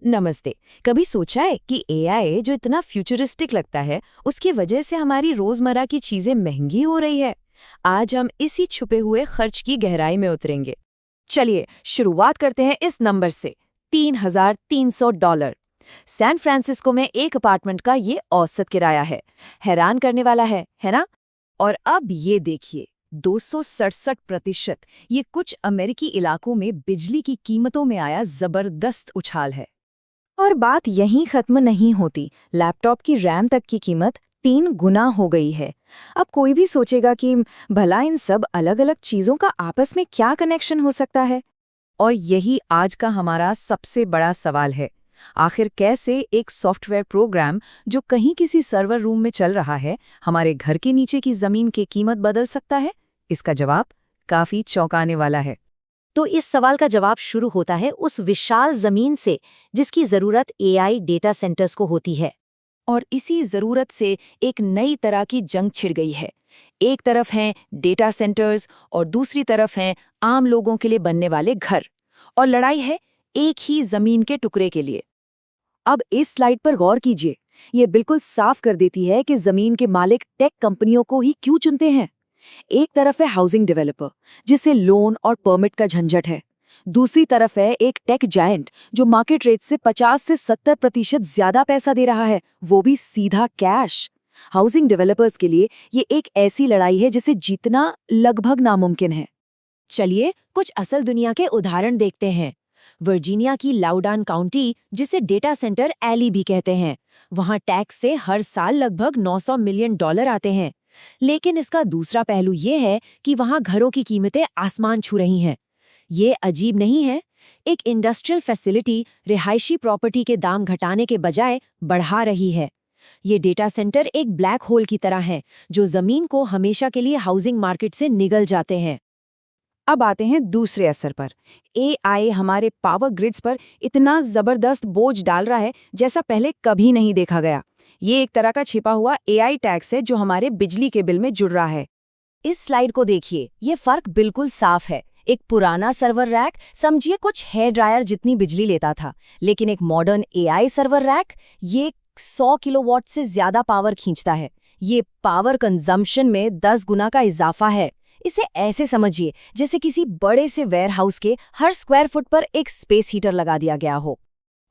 नमस्ते। कभी सोचा है कि एआई जो इतना फ्यूचरिस्टिक लगता है, उसकी वजह से हमारी रोजमर्रा की चीजें महंगी हो रही है? आज हम इसी छुपे हुए खर्च की गहराई में उतरेंगे। चलिए शुरुआत करते हैं इस नंबर से। $3,300। सैन फ्रांसिस्को में एक अपार्टमेंट का ये औसत किराया है। हैरान करने वाला है ना? और अब ये देखिए, 267%। ये कुछ अमेरिकी इलाकों में बिजली की कीमतों में आया जबरदस्त उछाल है। और बात यहीं खत्म नहीं होती। लैपटॉप की रैम तक की कीमत 3 गुना हो गई है। अब कोई भी सोचेगा कि भला इन सब अलग अलग चीजों का आपस में क्या कनेक्शन हो सकता है। और यही आज का हमारा सबसे बड़ा सवाल है। आखिर कैसे एक सॉफ्टवेयर प्रोग्राम जो कहीं किसी सर्वर रूम में चल रहा है, हमारे घर के नीचे की जमीन की कीमत बदल सकता है? इसका जवाब काफी चौंकाने वाला है। तो इस सवाल का जवाब शुरू होता है उस विशाल जमीन से जिसकी जरूरत एआई डेटा सेंटर्स को होती है। और इसी जरूरत से एक नई तरह की जंग छिड़ गई है। एक तरफ हैं डेटा सेंटर्स और दूसरी तरफ हैं आम लोगों के लिए बनने वाले घर। और लड़ाई है एक ही जमीन के टुकड़े के लिए। अब इस स्लाइड पर गौर कीजिए। ये बिल्कुल साफ कर देती है कि जमीन के मालिक टेक कंपनियों को ही क्यों चुनते हैं। एक तरफ है हाउसिंग डेवलपर, जिसे लोन और परमिट का झंझट है। दूसरी तरफ है एक टेक जायंट जो मार्केट रेट से 50 से 70% ज्यादा पैसा दे रहा है, वो भी सीधा कैश। हाउसिंग डेवलपर्स के लिए ये एक ऐसी लड़ाई है जिसे जीतना लगभग नामुमकिन है। चलिए कुछ असल दुनिया के उदाहरण देखते हैं। वर्जीनिया की लाउडान काउंटी, जिसे डेटा सेंटर एली भी कहते हैं, वहां टैक्स से हर साल लगभग $900 मिलियन आते हैं। लेकिन इसका दूसरा पहलू ये है कि वहां घरों की कीमतें आसमान छू रही हैं। ये अजीब नहीं है? एक इंडस्ट्रियल फैसिलिटी रिहायशी प्रॉपर्टी के दाम घटाने के बजाय बढ़ा रही है। ये डेटा सेंटर एक ब्लैक होल की तरह है जो जमीन को हमेशा के लिए हाउसिंग मार्केट से निगल जाते हैं। अब आते हैं दूसरे असर पर। एआई हमारे पावर ग्रिड्स पर इतना जबरदस्त बोझ डाल रहा है जैसा पहले कभी नहीं देखा गया। ये एक तरह का छिपा हुआ एआई टैक्स है जो हमारे बिजली के बिल में जुड़ रहा है। इस स्लाइड को देखिए, ये फर्क बिल्कुल साफ है। एक पुराना सर्वर रैक समझिए कुछ हेयर ड्रायर जितनी बिजली लेता था, लेकिन एक मॉडर्न एआई सर्वर रैक ये 100 किलोवाट से ज्यादा पावर खींचता है। ये पावर कंजम्पशन में 10 गुना का इजाफा है। इसे ऐसे समझिए जैसे किसी बड़े से वेयरहाउस के हर स्क्वायर फुट पर एक स्पेस हीटर लगा दिया गया हो।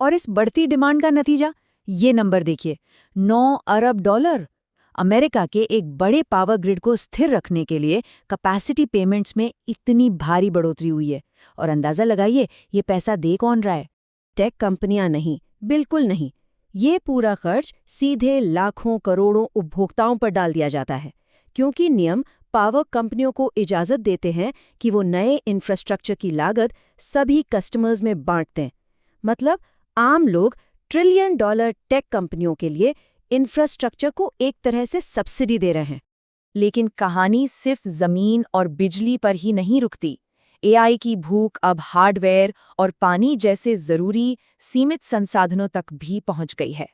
और इस बढ़ती डिमांड का नतीजा ये नंबर देखिए, $9 अरब। अमेरिका के एक बड़े पावर ग्रिड को स्थिर रखने के लिए कैपेसिटी पेमेंट्स में इतनी भारी बढ़ोतरी हुई है। और अंदाजा लगाइए ये पैसा दे कौन रहा है? टेक कंपनियां नहीं, बिल्कुल नहीं। ये पूरा खर्च सीधे लाखों करोड़ों उपभोक्ताओं पर डाल दिया जाता है, क्योंकि नियम पावर कंपनियों को इजाजत देते हैं कि वो नए इंफ्रास्ट्रक्चर की लागत सभी कस्टमर्स में बांट दें। मतलब आम लोग $1 ट्रिलियन टेक कंपनियों के लिए इंफ्रास्ट्रक्चर को एक तरह से सब्सिडी दे रहे हैं। लेकिन कहानी सिर्फ जमीन और बिजली पर ही नहीं रुकती। एआई की भूख अब हार्डवेयर और पानी जैसे जरूरी सीमित संसाधनों तक भी पहुंच गई है।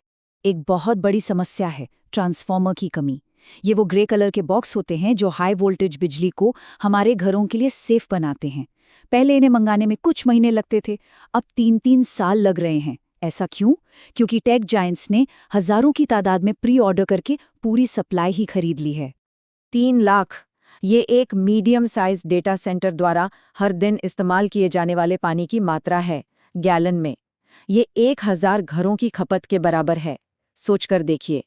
एक बहुत बड़ी समस्या है ट्रांसफार्मर की कमी। ये वो ग्रे कलर के बॉक्स होते हैं जो हाई वोल्टेज बिजली को हमारे घरों के लिए सेफ बनाते हैं। पहले इन्हें मंगाने में कुछ महीने लगते थे, अब 3-3 साल लग रहे हैं। ऐसा क्यों? क्योंकि टेक जायंट्स ने हजारों की तादाद में प्री ऑर्डर करके पूरी सप्लाई ही खरीद ली है। 3 लाख, ये एक मीडियम साइज डेटा सेंटर द्वारा हर दिन इस्तेमाल किए जाने वाले पानी की मात्रा है, गैलन में। ये 1000 घरों की खपत के बराबर है। सोचकर देखिए,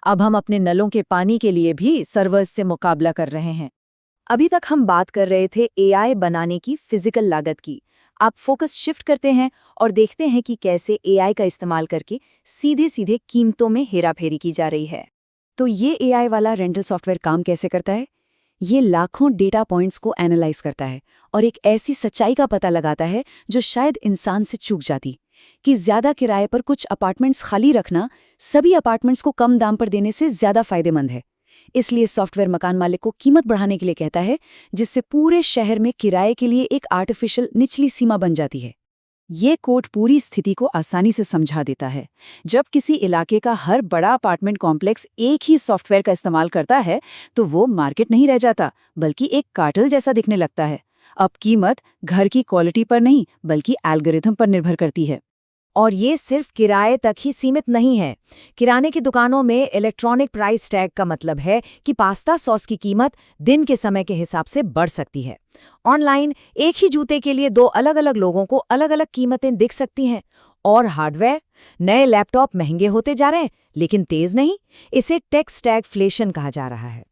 अब हम अपने नलों के पानी के लिए भी सर्वर्स से मुकाबला कर रहे हैं। अभी तक हम बात कर रहे थे एआई बनाने की फिजिकल लागत की। आप फोकस शिफ्ट करते हैं और देखते हैं कि कैसे एआई का इस्तेमाल करके सीधे सीधे कीमतों में हेराफेरी की जा रही है। तो ये एआई वाला रेंटल सॉफ्टवेयर काम कैसे करता है? ये लाखों डेटा पॉइंट्स को एनालाइज करता है और एक ऐसी सच्चाई का पता लगाता है जो शायद इंसान से चूक जाती, कि ज्यादा किराए पर कुछ अपार्टमेंट्स खाली रखना सभी अपार्टमेंट्स को कम दाम पर देने से ज्यादा फायदेमंद है। इसलिए सॉफ्टवेयर मकान मालिक को कीमत बढ़ाने के लिए कहता है, जिससे पूरे शहर में किराए के लिए एक आर्टिफिशियल निचली सीमा बन जाती है। ये कोड पूरी स्थिति को आसानी से समझा देता है। जब किसी इलाके का हर बड़ा अपार्टमेंट कॉम्प्लेक्स एक ही सॉफ्टवेयर का इस्तेमाल करता है तो वो मार्केट नहीं रह जाता, बल्कि एक कार्टेल जैसा दिखने लगता है। अब कीमत घर की क्वालिटी पर नहीं बल्कि एल्गोरिथम पर निर्भर करती है। और ये सिर्फ किराए तक ही सीमित नहीं है। किराने की दुकानों में इलेक्ट्रॉनिक प्राइस टैग का मतलब है कि पास्ता सॉस की कीमत दिन के समय के हिसाब से बढ़ सकती है। ऑनलाइन एक ही जूते के लिए 2 अलग-अलग लोगों को अलग-अलग कीमतें दिख सकती हैं। और हार्डवेयर, नए लैपटॉप महंगे होते जा रहे हैं, लेकिन तेज नहीं। इसे टेक स्टैगफ्लेशन कहा जा रहा है।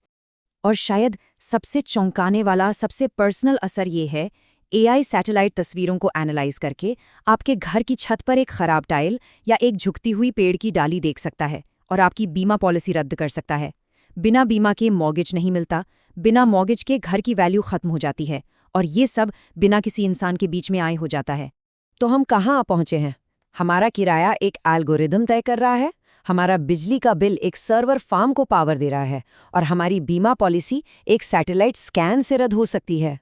और शायद सबसे चौंकाने वाला, सबसे पर्सनल असर ये है, एआई सैटेलाइट तस्वीरों को एनालाइज करके आपके घर की छत पर एक खराब टाइल या एक झुकती हुई पेड़ की डाली देख सकता है और आपकी बीमा पॉलिसी रद्द कर सकता है। बिना बीमा के मॉर्गेज नहीं मिलता, बिना मॉर्गेज के घर की वैल्यू खत्म हो जाती है, और ये सब बिना किसी इंसान के बीच में आए हो जाता है। तो हम कहाँ पहुंचे हैं? हमारा किराया एक एल्गोरिदम तय कर रहा है, हमारा बिजली का बिल एक सर्वर फार्म को पावर दे रहा है, और हमारी बीमा पॉलिसी एक सैटेलाइट स्कैन से रद्द हो सकती है।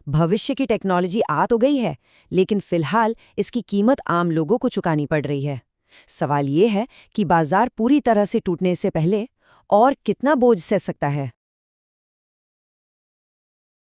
भविष्य की टेक्नोलॉजी आ तो गई है, लेकिन फिलहाल इसकी कीमत आम लोगों को चुकानी पड़ रही है। सवाल ये है कि बाजार पूरी तरह से टूटने से पहले और कितना बोझ सह सकता है।